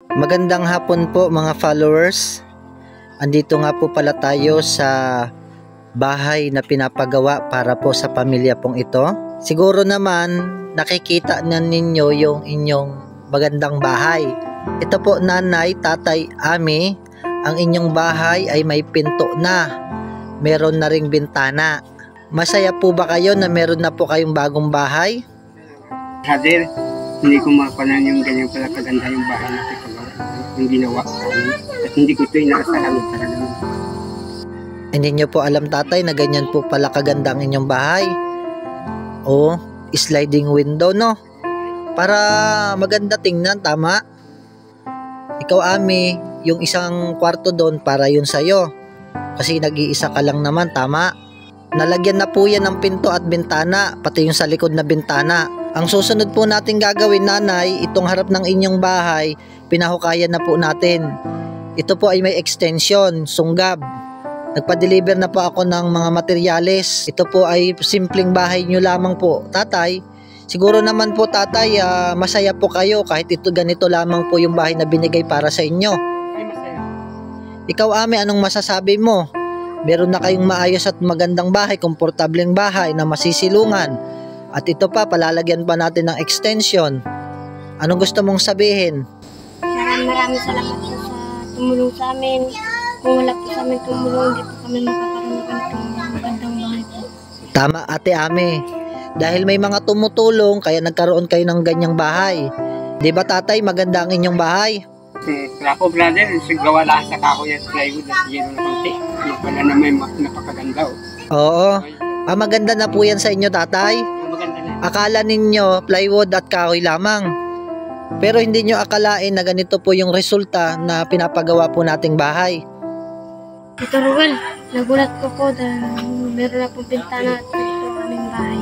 Magandang hapon po mga followers. Andito nga po pala tayo sa bahay na pinapagawa para po sa pamilya pong ito. Siguro naman nakikita na ninyo yung inyong magandang bahay. Ito po nanay, tatay, ami, ang inyong bahay ay may pinto na. Meron na ring bintana. Masaya po ba kayo na meron na po kayong bagong bahay? Hadir, hindi ko mapanan yung ganyan pala kaganda yung bahay na yung ginawa ko. At hindi ko ito inaasahan talaga. Hindi nyo po alam tatay na ganyan po pala kaganda ang inyong bahay. O, sliding window no? Para maganda tingnan, tama? Ikaw ami, yung isang kwarto doon para yun sa'yo. Kasi nag-iisa ka lang naman, tama? Nalagyan na po yan ng pinto at bintana, pati yung sa likod na bintana. Ang susunod po natin gagawin nanay, itong harap ng inyong bahay, pinahukayan na po natin. Ito po ay may extension, sunggab. Nagpa-deliver na po ako ng mga materyales. Ito po ay simpleng bahay nyo lamang po. Tatay, siguro naman po tatay, masaya po kayo kahit ito ganito lamang po yung bahay na binigay para sa inyo. Ay, masaya. Ikaw ami, anong masasabi mo? Meron na kayong maayos at magandang bahay, komportableng bahay na masisilungan. At ito pa, palalagyan pa natin ng extension. Anong gusto mong sabihin? Maraming salamat po sa tumulong sa amin. Kung wala po sa amin tumulong, hindi po kami makakaroon ng ganitong magandang bahay po. Tama ate Ame. Dahil may mga tumutulong, kaya nagkaroon kayo ng ganyang bahay. Di ba tatay, maganda ang inyong bahay? Ako brother, gawa lahat sa kahoy at plywood at yelo na konti. Yung pala na may napakaganda. Oo. Maganda na po yan sa inyo tatay. Maganda na. Akala ninyo plywood at kahoy lamang. Pero hindi nyo akalain na ganito po yung resulta na pinapagawa po nating bahay. Ito Ruel, nagulat ko dahil meron na pong bintana at ito aming bahay.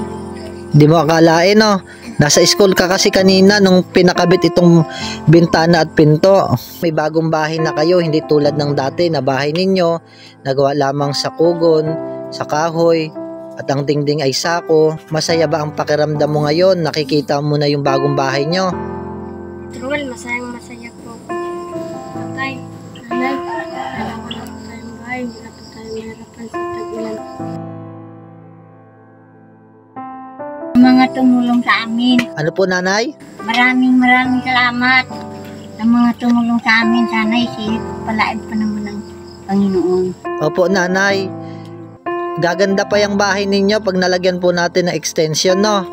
Hindi mo akalain no? Nasa school ka kasi kanina nung pinakabit itong bintana at pinto. May bagong bahay na kayo, hindi tulad ng dati na bahay ninyo, nagawa lamang sa kugon, sa kahoy, at ang dingding ay sako. Masaya ba ang pakiramdam mo ngayon? Nakikita mo na yung bagong bahay nyo? Ruel, masaya po. Tatay, nanay, kailangan na po tayong bahay, hindi na po tayo mahirapan sa tag-ulan. Mga tumulong sa amin. Ano po nanay? Maraming salamat sa mga tumulong sa amin. Sana isip palaid pa naman ng Panginoon. Opo nanay, gaganda pa yung bahay ninyo pag nalagyan po natin ng extension no?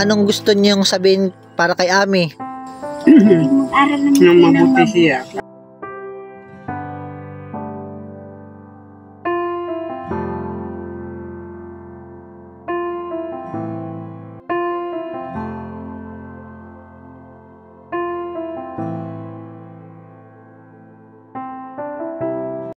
Anong gusto niyong sabihin para kay Ami? Mag-aral naman Nang kayo ng mabuti siya.